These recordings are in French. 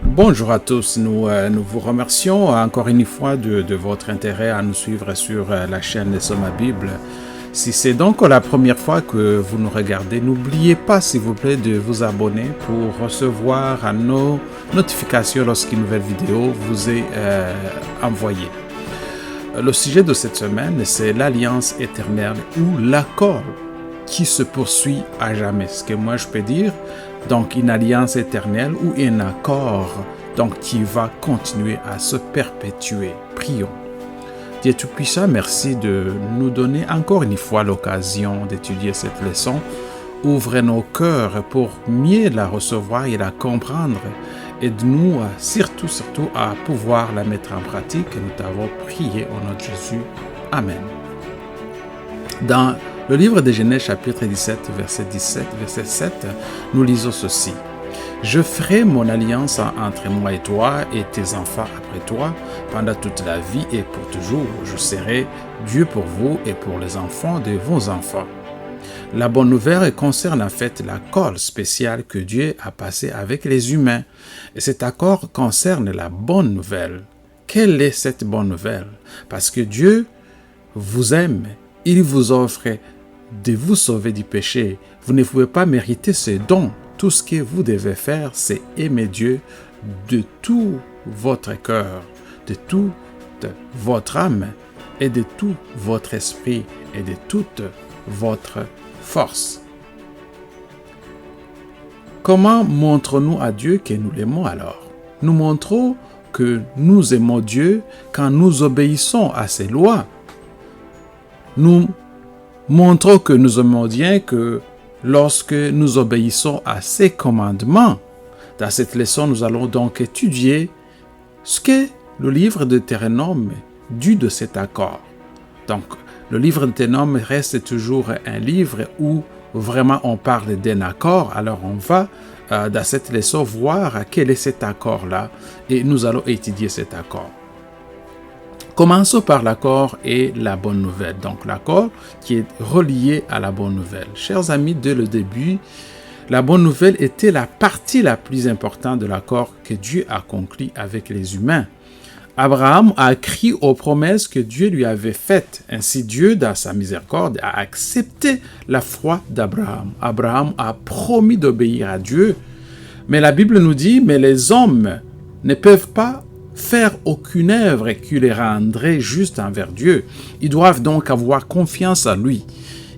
Bonjour à tous, nous vous remercions encore une fois de votre intérêt à nous suivre sur la chaîne Les Sommes à Bible. Si c'est donc la première fois que vous nous regardez, n'oubliez pas s'il vous plaît de vous abonner pour recevoir nos notifications lorsqu'une nouvelle vidéo vous est envoyée. Le sujet de cette semaine, c'est l'alliance éternelle ou l'accord qui se poursuit à jamais. Ce que moi je peux dire, donc une alliance éternelle ou un accord donc qui va continuer à se perpétuer. Prions. Dieu Tout-Puissant, merci de nous donner encore une fois l'occasion d'étudier cette leçon. Ouvrez nos cœurs pour mieux la recevoir et la comprendre. Aide-nous surtout à pouvoir la mettre en pratique. Nous t'avons prié au nom de Jésus. Amen. Dans le livre de Genèse chapitre 17, verset 7, nous lisons ceci. « Je ferai mon alliance entre moi et toi et tes enfants après toi pendant toute la vie et pour toujours. Je serai Dieu pour vous et pour les enfants de vos enfants. » La bonne nouvelle concerne en fait l'accord spécial que Dieu a passé avec les humains. Et cet accord concerne la bonne nouvelle. Quelle est cette bonne nouvelle? Parce que Dieu vous aime, il vous offre de vous sauver du péché. Vous ne pouvez pas mériter ce don. Tout ce que vous devez faire, c'est aimer Dieu de tout votre cœur, de toute votre âme et de tout votre esprit et de toute votre force. Comment montrons-nous à Dieu que nous l'aimons alors? Nous montrons que nous aimons Dieu quand nous obéissons à ses lois. Nous montrons que nous aimons Dieu que lorsque nous obéissons à ses commandements. Dans cette leçon, nous allons donc étudier ce que le livre de Deutéronome dit de cet accord. Donc, le livre de Deutéronome reste toujours un livre où vraiment on parle d'un accord. Alors, on va dans cette leçon voir quel est cet accord-là et nous allons étudier cet accord. Commençons par l'accord et la bonne nouvelle. Donc l'accord qui est relié à la bonne nouvelle. Chers amis, dès le début, la bonne nouvelle était la partie la plus importante de l'accord que Dieu a conclu avec les humains. Abraham a cru aux promesses que Dieu lui avait faites. Ainsi, Dieu, dans sa miséricorde, a accepté la foi d'Abraham. Abraham a promis d'obéir à Dieu. Mais la Bible nous dit, mais les hommes ne peuvent pas faire aucune œuvre qui les rendrait justes envers Dieu. Ils doivent donc avoir confiance en lui.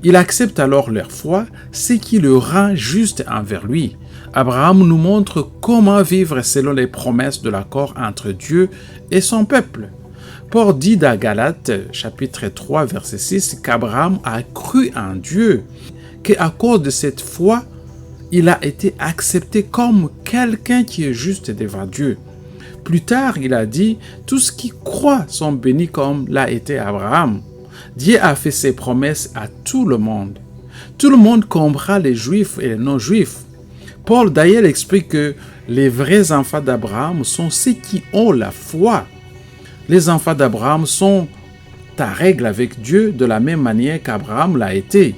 Il accepte alors leur foi, ce qui le rend juste envers lui. Abraham nous montre comment vivre selon les promesses de l'accord entre Dieu et son peuple. Paul dit dans Galates, chapitre 3, verset 6, qu'Abraham a cru en Dieu, qu'à cause de cette foi, il a été accepté comme quelqu'un qui est juste devant Dieu. Plus tard, il a dit, tous ceux qui croient sont bénis comme l'a été Abraham. Dieu a fait ses promesses à tout le monde. Tout le monde comprend les juifs et les non-juifs. Paul d'ailleurs explique que les vrais enfants d'Abraham sont ceux qui ont la foi. Les enfants d'Abraham sont à règle avec Dieu de la même manière qu'Abraham l'a été.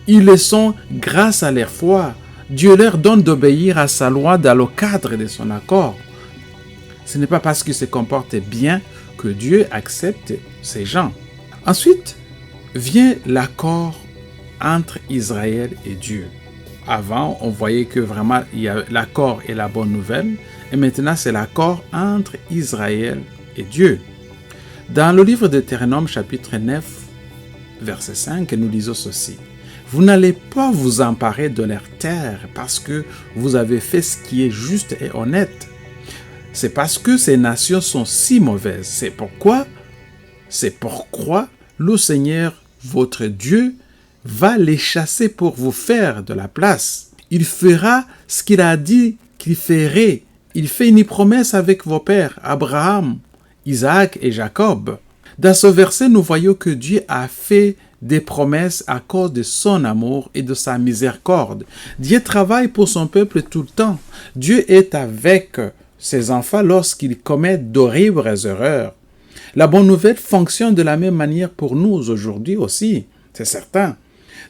Ils le sont grâce à leur foi. Dieu leur donne d'obéir à sa loi dans le cadre de son accord. Ce n'est pas parce qu'ils se comportent bien que Dieu accepte ces gens. Ensuite, vient l'accord entre Israël et Dieu. Avant, on voyait que vraiment il y a l'accord et la bonne nouvelle, et maintenant c'est l'accord entre Israël et Dieu. Dans le livre de Deutéronome, chapitre 9, verset 5, nous lisons ceci. Vous n'allez pas vous emparer de leur terre parce que vous avez fait ce qui est juste et honnête. C'est parce que ces nations sont si mauvaises. C'est pourquoi le Seigneur, votre Dieu, va les chasser pour vous faire de la place. Il fera ce qu'il a dit qu'il ferait. Il fait une promesse avec vos pères, Abraham, Isaac et Jacob. Dans ce verset, nous voyons que Dieu a fait des promesses à cause de son amour et de sa miséricorde. Dieu travaille pour son peuple tout le temps. Dieu est avec ses enfants lorsqu'ils commettent d'horribles erreurs. La bonne nouvelle fonctionne de la même manière pour nous aujourd'hui aussi, c'est certain.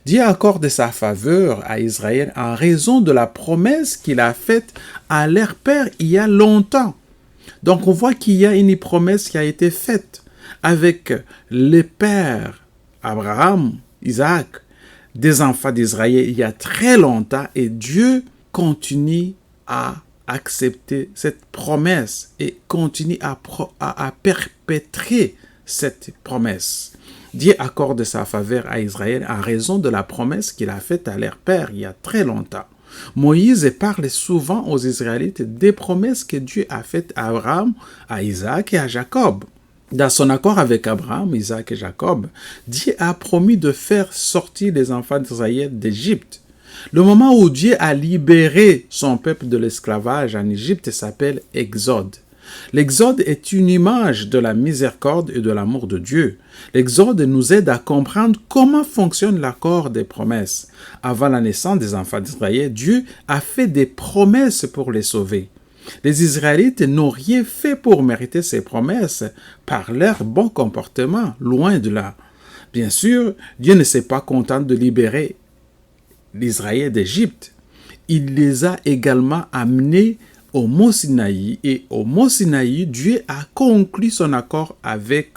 Dieu accorde sa faveur à Israël en raison de la promesse qu'il a faite à leur père il y a longtemps. Donc on voit qu'il y a une promesse qui a été faite avec les pères Abraham, Isaac, des enfants d'Israël il y a très longtemps, et Dieu continue à accepter cette promesse et continue à perpétrer cette promesse. Dieu accorde sa faveur à Israël en raison de la promesse qu'il a faite à leur père il y a très longtemps. Moïse parle souvent aux Israélites des promesses que Dieu a faites à Abraham, à Isaac et à Jacob. Dans son accord avec Abraham, Isaac et Jacob, Dieu a promis de faire sortir les enfants d'Israël d'Égypte. Le moment où Dieu a libéré son peuple de l'esclavage en Égypte s'appelle Exode. L'exode est une image de la miséricorde et de l'amour de Dieu. L'exode nous aide à comprendre comment fonctionne l'accord des promesses. Avant la naissance des enfants d'Israël, Dieu a fait des promesses pour les sauver. Les Israélites n'ont rien fait pour mériter ces promesses par leur bon comportement, loin de là. Bien sûr, Dieu ne s'est pas content de libérer l'Israël d'Égypte. Il les a également amenés au mont Sinaï, et au mont Sinaï, Dieu a conclu son accord avec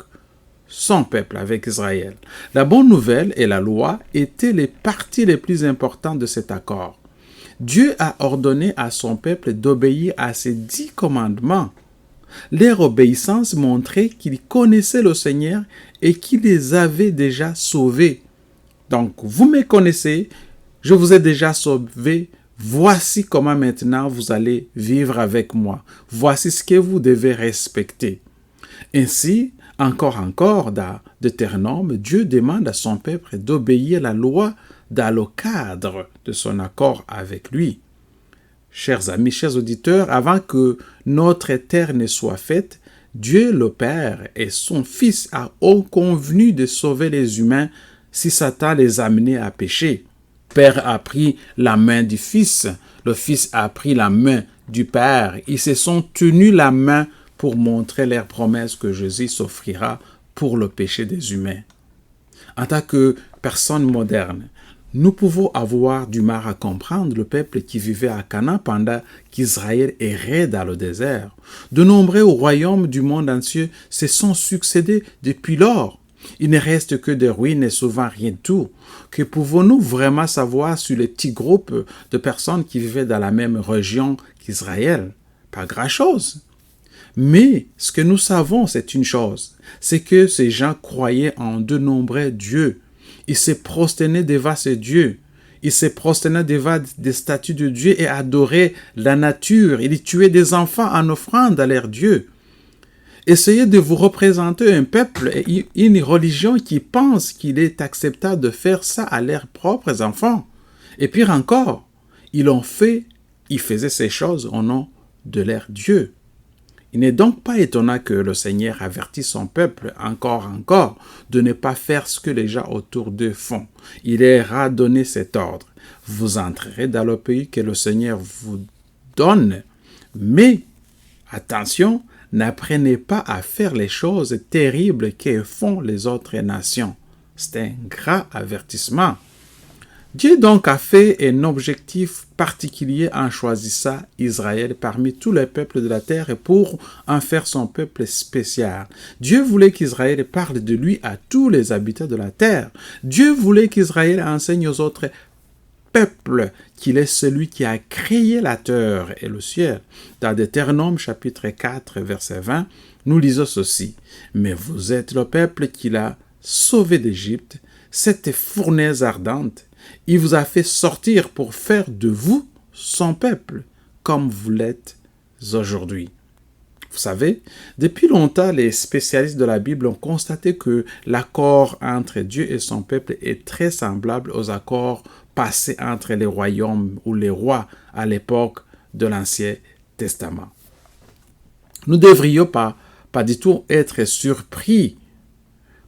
son peuple, avec Israël. La bonne nouvelle et la loi étaient les parties les plus importantes de cet accord. Dieu a ordonné à son peuple d'obéir à ses 10 commandements. Leur obéissance montrait qu'ils connaissaient le Seigneur et qu'il les avait déjà sauvés. Donc, vous me connaissez, je vous ai déjà sauvé. Voici comment maintenant vous allez vivre avec moi. Voici ce que vous devez respecter. Ainsi, encore, dans Deutéronome, Dieu demande à son peuple d'obéir à la loi dans le cadre de son accord avec lui. Chers amis, chers auditeurs, avant que notre terre ne soit faite, Dieu le Père et son Fils ont convenu de sauver les humains si Satan les amenait à pécher. Le Père a pris la main du Fils, le Fils a pris la main du Père. Ils se sont tenus la main pour montrer leur promesse que Jésus s'offrira pour le péché des humains. En tant que personnes modernes, nous pouvons avoir du mal à comprendre le peuple qui vivait à Canaan pendant qu'Israël errait dans le désert. De nombreux royaumes du monde entier se sont succédés depuis lors. Il ne reste que des ruines et souvent rien de tout. Que pouvons-nous vraiment savoir sur les petits groupes de personnes qui vivaient dans la même région qu'Israël? Pas grand-chose. Mais ce que nous savons, c'est une chose, c'est que ces gens croyaient en de nombreux dieux. Ils se prosternaient devant ces dieux. Ils se prosternaient devant des statues de Dieu et adoraient la nature. Ils tuaient des enfants en offrande à leurs dieux. Essayez de vous représenter un peuple et une religion qui pense qu'il est acceptable de faire ça à leurs propres enfants. Et pire encore, ils faisaient ces choses au nom de leur Dieu. Il n'est donc pas étonnant que le Seigneur avertit son peuple encore de ne pas faire ce que les gens autour d'eux font. Il leur a donné cet ordre. Vous entrerez dans le pays que le Seigneur vous donne, mais attention, n'apprenez pas à faire les choses terribles que font les autres nations. C'est un grand avertissement. Dieu donc a fait un objectif particulier en choisissant Israël parmi tous les peuples de la terre pour en faire son peuple spécial. Dieu voulait qu'Israël parle de lui à tous les habitants de la terre. Dieu voulait qu'Israël enseigne aux autres peuples qu'il est celui qui a créé la terre et le ciel. Dans Deutéronome chapitre 4 verset 20, nous lisons ceci. « Mais vous êtes le peuple qu'il a sauvé d'Égypte, cette fournaise ardente. Il vous a fait sortir pour faire de vous son peuple, comme vous l'êtes aujourd'hui. » Vous savez, depuis longtemps, les spécialistes de la Bible ont constaté que l'accord entre Dieu et son peuple est très semblable aux accords passés entre les royaumes ou les rois à l'époque de l'Ancien Testament. Nous ne devrions pas du tout être surpris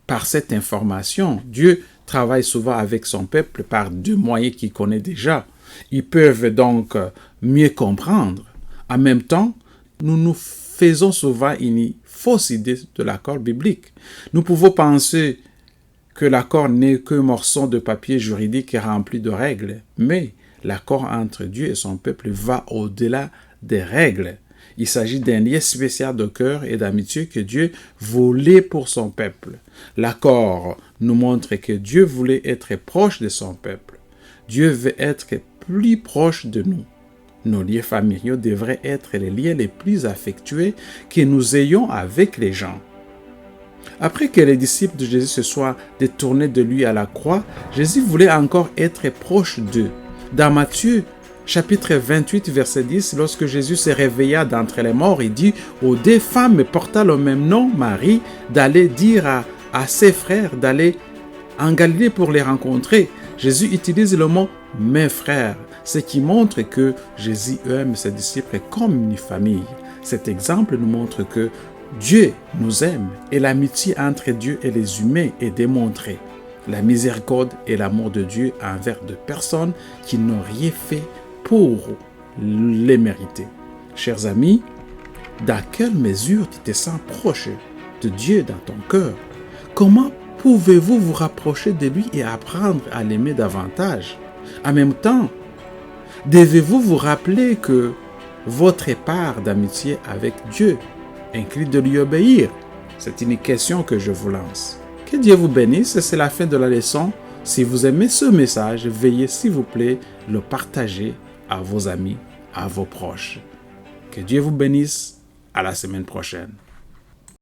par cette information. Dieu travaille souvent avec son peuple par 2 moyens qu'il connaît déjà. Ils peuvent donc mieux comprendre. En même temps, nous faisons souvent une fausse idée de l'accord biblique. Nous pouvons penser que l'accord n'est qu'un morceau de papier juridique rempli de règles, mais l'accord entre Dieu et son peuple va au-delà des règles. Il s'agit d'un lien spécial de cœur et d'amitié que Dieu voulait pour son peuple. L'accord nous montre que Dieu voulait être proche de son peuple. Dieu veut être plus proche de nous. Nos liens familiaux devraient être les liens les plus affectueux que nous ayons avec les gens. Après que les disciples de Jésus se soient détournés de lui à la croix, Jésus voulait encore être proche d'eux. Dans Matthieu, chapitre 28, verset 10, lorsque Jésus se réveilla d'entre les morts, il dit aux deux femmes portant le même nom, Marie, d'aller dire à ses frères d'aller en Galilée pour les rencontrer. Jésus utilise le mot « mes frères », ce qui montre que Jésus aime ses disciples comme une famille. Cet exemple nous montre que Dieu nous aime et l'amitié entre Dieu et les humains est démontrée. La miséricorde et l'amour de Dieu envers de personnes qui n'ont rien fait pour les mériter. Chers amis, dans quelle mesure tu te sens proche de Dieu dans ton cœur? Comment pouvez-vous vous rapprocher de lui et apprendre à l'aimer davantage? En même temps, devez-vous vous rappeler que votre part d'amitié avec Dieu inclut de lui obéir? C'est une question que je vous lance. Que Dieu vous bénisse, c'est la fin de la leçon. Si vous aimez ce message, veuillez s'il vous plaît le partager à vos amis, à vos proches. Que Dieu vous bénisse. À la semaine prochaine.